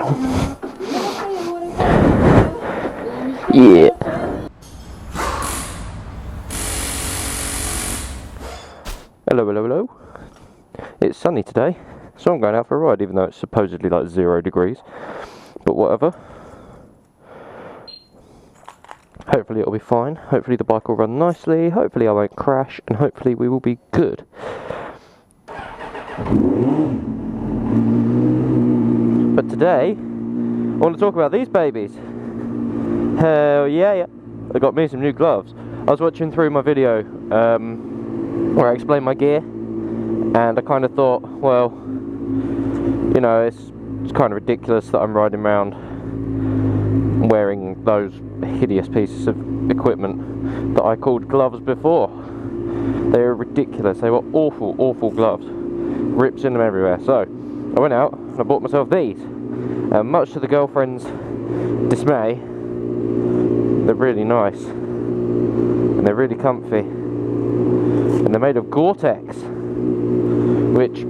Yeah. Hello, hello, hello. It's sunny today, so I'm going out for a ride, even though it's supposedly like 0 degrees. But whatever. Hopefully it'll be fine. Hopefully the bike will run nicely. Hopefully I won't crash, and hopefully we will be good. But today, I want to talk about these babies. Hell yeah. I got me some new gloves. I was watching through my video where I explained my gear, and I kind of thought, well, you know, it's kind of ridiculous that I'm riding around wearing those hideous pieces of equipment that I called gloves before. They were ridiculous. They were awful, awful gloves. Rips in them everywhere. So I went out and I bought myself these. Much to the girlfriend's dismay, they're really nice and they're really comfy, and they're made of Gore-Tex, which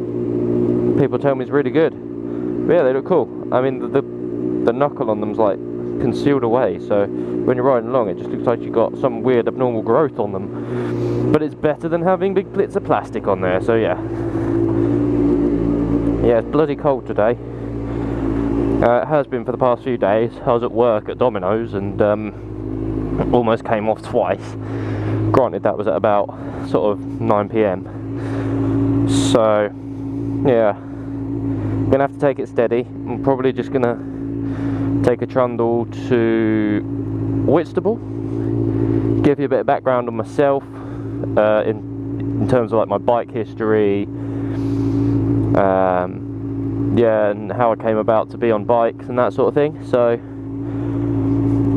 people tell me is really good. But yeah, they look cool. I mean, the knuckle on them's like concealed away, so when you're riding along it just looks like you've got some weird abnormal growth on them, but it's better than having big bits of plastic on there. So yeah, it's bloody cold today. It has been for the past few days. I was at work at Domino's and almost came off twice. Granted, that was at about sort of 9 PM. So yeah, gonna have to take it steady. I'm probably just gonna take a trundle to Whitstable, give you a bit of background on myself in terms of like my bike history, yeah, and how I came about to be on bikes and that sort of thing. So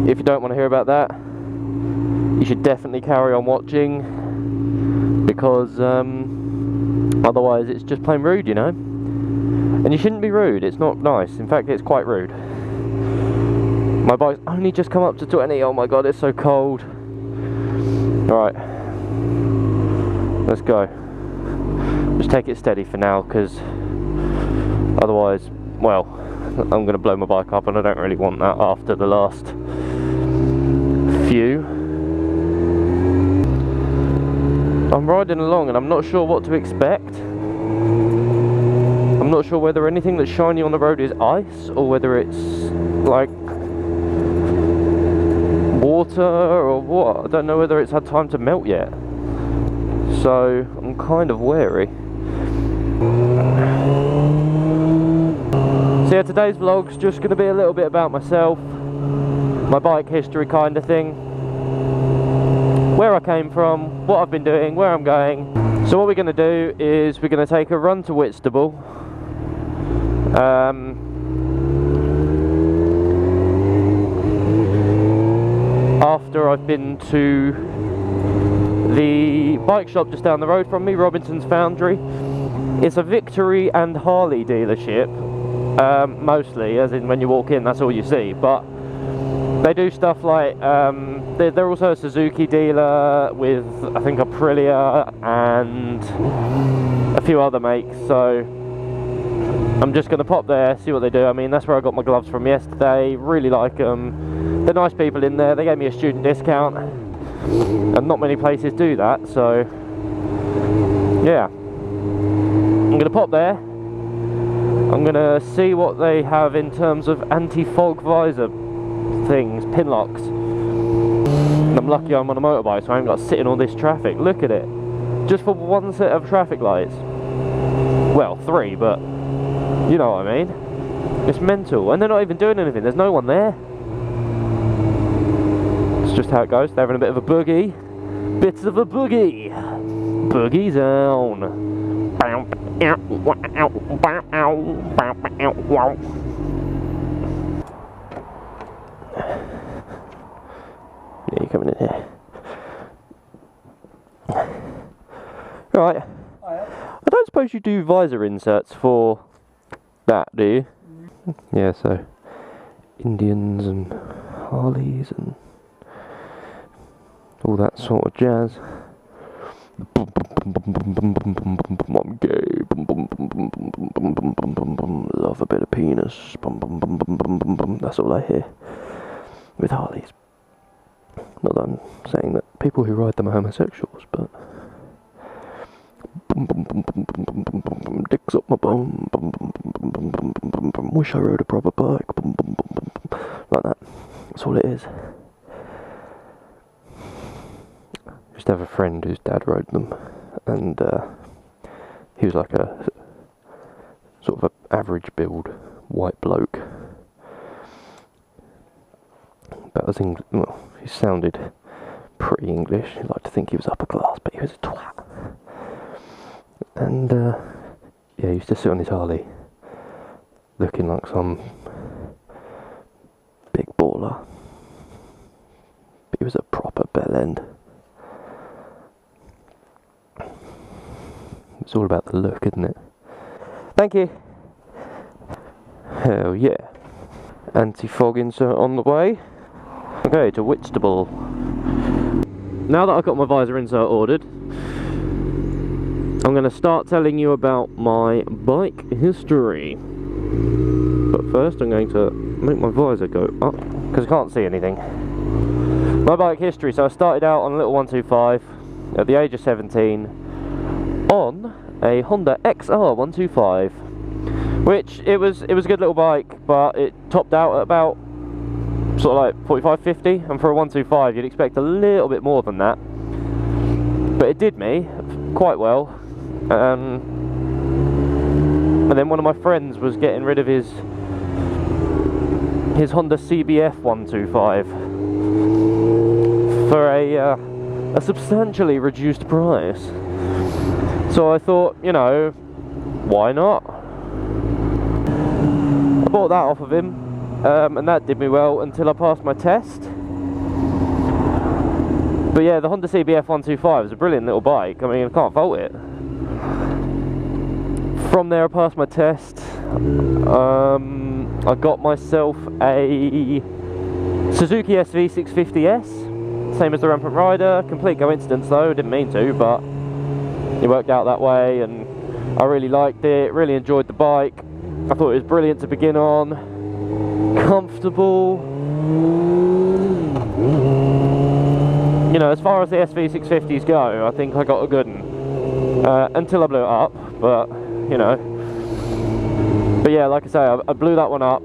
if you don't want to hear about that, you should definitely carry on watching, because otherwise it's just plain rude, you know. And you shouldn't be rude. It's not nice. In fact, it's quite rude. My bike's only just come up to 20. Oh my god, it's so cold. Alright, let's go. Just take it steady for now, because otherwise, well, I'm going to blow my bike up, and I don't really want that after the last few. I'm riding along and I'm not sure what to expect. I'm not sure whether anything that's shiny on the road is ice, or whether it's like water or what. I don't know whether it's had time to melt yet, so I'm kind of wary. So yeah, today's vlog's just going to be a little bit about myself, my bike history kind of thing, where I came from, what I've been doing, where I'm going. So what we're going to do is we're going to take a run to Whitstable. After I've been to the bike shop just down the road from me, Robinson's Foundry. It's a Victory and Harley dealership, mostly, as in when you walk in that's all you see, but they do stuff like, they're also a Suzuki dealer with, I think, Aprilia and a few other makes. So I'm just going to pop there, see what they do. I mean, that's where I got my gloves from yesterday. Really like them. They're nice people in there. They gave me a student discount, and not many places do that. So yeah, I'm going to pop there. I'm going to see what they have in terms of anti-fog visor things, pin locks. And I'm lucky I'm on a motorbike, so I haven't got to sit in all this traffic. Look at it, just for one set of traffic lights. Well, 3, but you know what I mean. It's mental, and they're not even doing anything. There's no one there. It's just how it goes. They're having a bit of a boogie. Bits of a boogie. Boogie zone. Yeah, you're coming in here. Right. I don't suppose you do visor inserts for that, do you? Yeah, so Indians and Harleys and all that sort of jazz. I'm gay. Love a bit of penis. Bum, bum, bum, bum, bum, bum, bum. That's all I hear with Harleys. Not that I'm saying that people who ride them are homosexuals, but bum, bum, bum, bum, bum, bum, bum, bum, bum, dicks up my bum, bum, bum, bum, bum, bum, bum, bum, bum, wish I rode a proper bike, bum, bum, bum, bum, bum, like that. That's all it is. Used to have a friend whose dad rode them, and he was like a sort of an average build white bloke. But I was well, he sounded pretty English. I'd like to think he was upper class, but he was a twat. And yeah, he used to sit on his Harley, looking like some big baller. But he was a proper bell end. It's all about the look, isn't it? Thank you. Hell yeah. Anti-fog insert on the way. Okay, to Whitstable. Now that I've got my visor insert ordered, I'm going to start telling you about my bike history. But first I'm going to make my visor go up, because I can't see anything. My bike history, so I started out on a little 125 at the age of 17 on a Honda XR 125, which it was a good little bike, but it topped out at about sort of like 45, 50, and for a 125 you'd expect a little bit more than that, but it did me quite well. And then one of my friends was getting rid of his Honda CBF 125 for a substantially reduced price. So I thought, you know, why not? I bought that off of him, and that did me well until I passed my test. But yeah, the Honda CBF 125 is a brilliant little bike. I mean, I can't fault it. From there I passed my test. I got myself a Suzuki SV650S, same as the Rampant Rider. Complete coincidence though, didn't mean to, but it worked out that way, and I really liked it, really enjoyed the bike. I thought it was brilliant to begin on, comfortable. You know, as far as the SV650s go, I think I got a good one, until I blew it up, but you know. But yeah, like I say, I blew that one up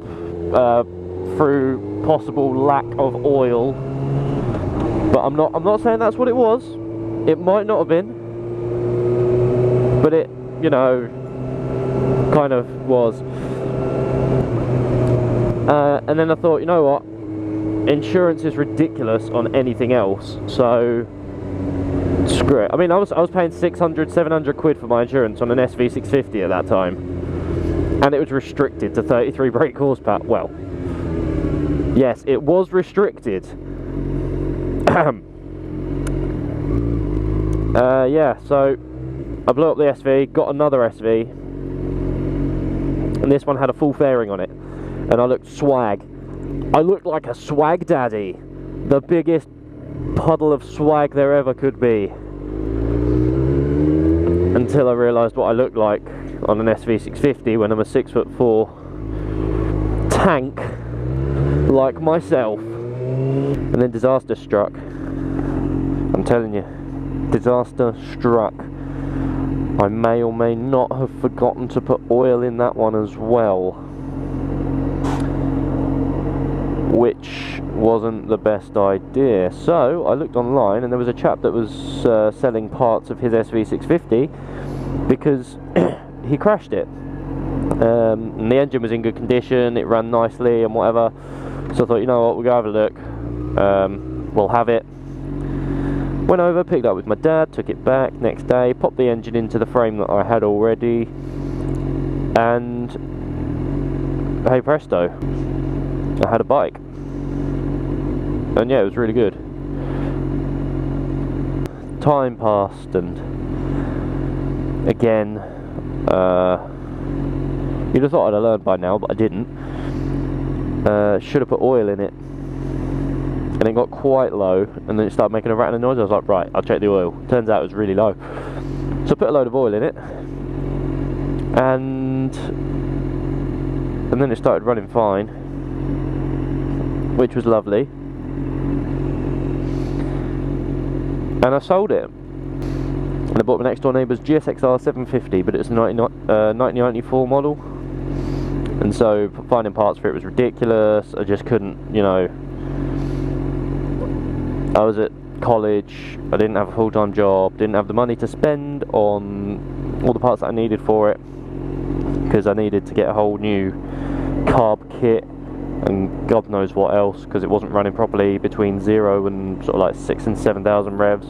through possible lack of oil, but I'm not saying that's what it was. It might not have been, but it, you know, kind of was. And then I thought, you know what, insurance is ridiculous on anything else, so screw it. I mean, I was paying 600, 700 quid for my insurance on an SV650 at that time, and it was restricted to 33 brake horsepower. Well, yes, it was restricted. Yeah, so I blew up the SV, got another SV, and this one had a full fairing on it, and I looked swag. I looked like a swag daddy, the biggest puddle of swag there ever could be, until I realised what I looked like on an SV650 when I'm a 6'4" tank like myself. And then disaster struck. I'm telling you, disaster struck. I may or may not have forgotten to put oil in that one as well, which wasn't the best idea. So I looked online, and there was a chap that was selling parts of his SV650 because he crashed it, and the engine was in good condition, it ran nicely and whatever. So I thought, you know what, we'll go have a look, we'll have it. Went over, picked it up with my dad, took it back next day, popped the engine into the frame that I had already, and hey presto, I had a bike. And yeah, it was really good. Time passed, and again, you'd have thought I'd have learned by now, but I didn't. Should have put oil in it, and it got quite low, and then it started making a rattling noise. I was like, right, I'll check the oil. Turns out it was really low, so I put a load of oil in it, and and then it started running fine, which was lovely, and I sold it. And I bought my next door neighbour's GSXR 750, but it's a 1994 model, and so finding parts for it was ridiculous. I just couldn't, you know, I was at college, I didn't have a full-time job, didn't have the money to spend on all the parts that I needed for it, because I needed to get a whole new carb kit and God knows what else, because it wasn't running properly between 0 and sort of like 6,000 and 7,000 revs.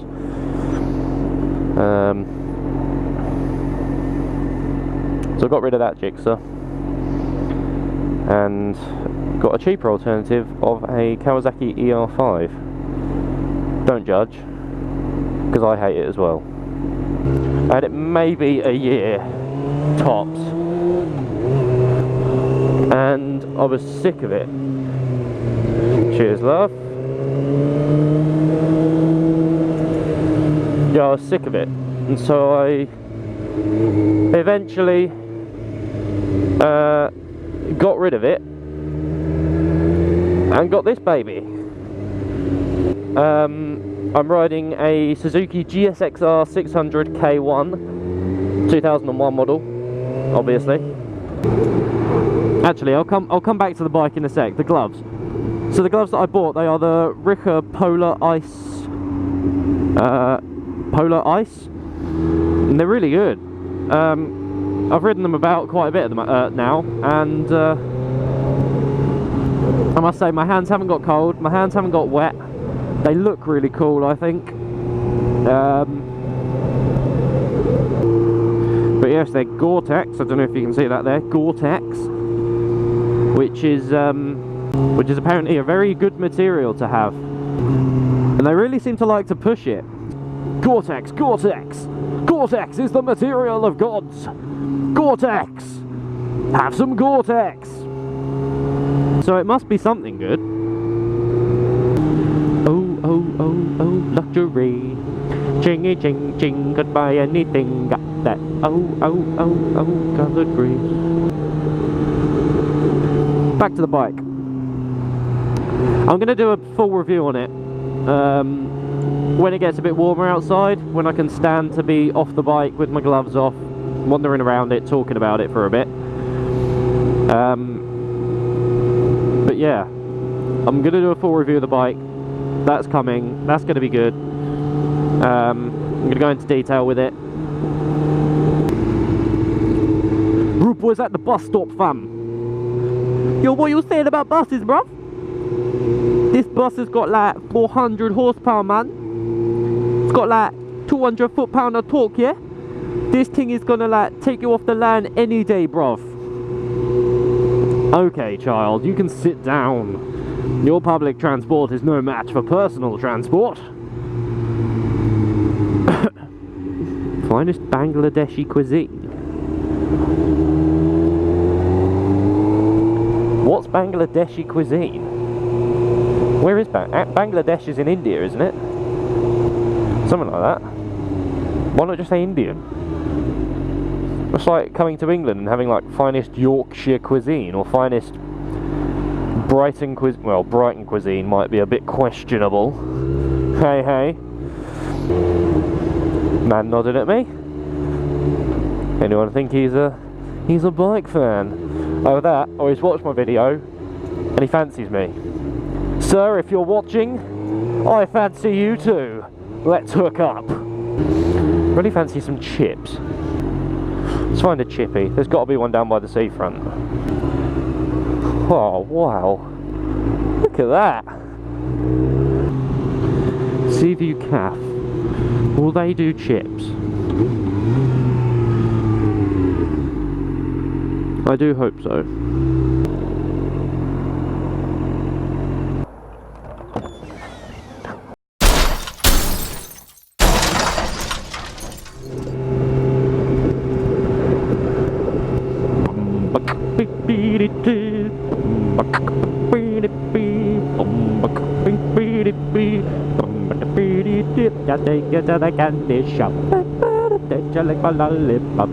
So I got rid of that jigsaw and got a cheaper alternative of a Kawasaki ER5. Don't judge, because I hate it as well. I had it maybe a year tops, and I was sick of it. Cheers, love. Yeah, I was sick of it, and so I eventually got rid of it and got this baby. I'm riding a Suzuki GSXR 600 K1 2001 model, obviously. Actually, I'll come back to the bike in a sec. The gloves. So the gloves that I bought, they are the Ricker Polar Ice. And they're really good. I've ridden them about quite a bit of them now, and I must say my hands haven't got cold, my hands haven't got wet. They look really cool, I think. But yes, they're Gore-Tex. I don't know if you can see that there, Gore-Tex, which is apparently a very good material to have, and they really seem to like to push it. Gore-Tex, Gore-Tex, Gore-Tex is the material of gods. Gore-Tex, have some Gore-Tex. So it must be something good. Oh, oh, oh, oh, luxury. Chingy, ching, ching, could buy anything, got that. Oh, oh, oh, oh, coloured green. Back to the bike. I'm going to do a full review on it when it gets a bit warmer outside, when I can stand to be off the bike with my gloves off, wandering around it, talking about it for a bit. But yeah, I'm going to do a full review of the bike. That's coming. That's going to be good. I'm going to go into detail with it. Rude boys at the bus stop, fam. Yo, what you saying about buses, bruv? This bus has got like 400 horsepower, man. It's got like 200 foot-pound of torque, yeah? This thing is gonna like take you off the line any day, bruv. Okay, child, you can sit down. Your public transport is no match for personal transport. Finest Bangladeshi cuisine. What's Bangladeshi cuisine? Where is Bangladesh? Is in India, isn't it? Something like that. Why not just say Indian? It's like coming to England and having like finest Yorkshire cuisine or finest Brighton cuisine. Well, Brighton cuisine might be a bit questionable. Hey, hey. Man nodded at me. Anyone think he's a bike fan? Either that, or he's watched my video and he fancies me. Sir, if you're watching, I fancy you too. Let's hook up. Really fancy some chips. Let's find a chippy. There's got to be one down by the seafront. Oh, wow. Look at that. Seaview Caf. Will they do chips? I do hope so. Just take it to the candy shop. Just like a lollipop.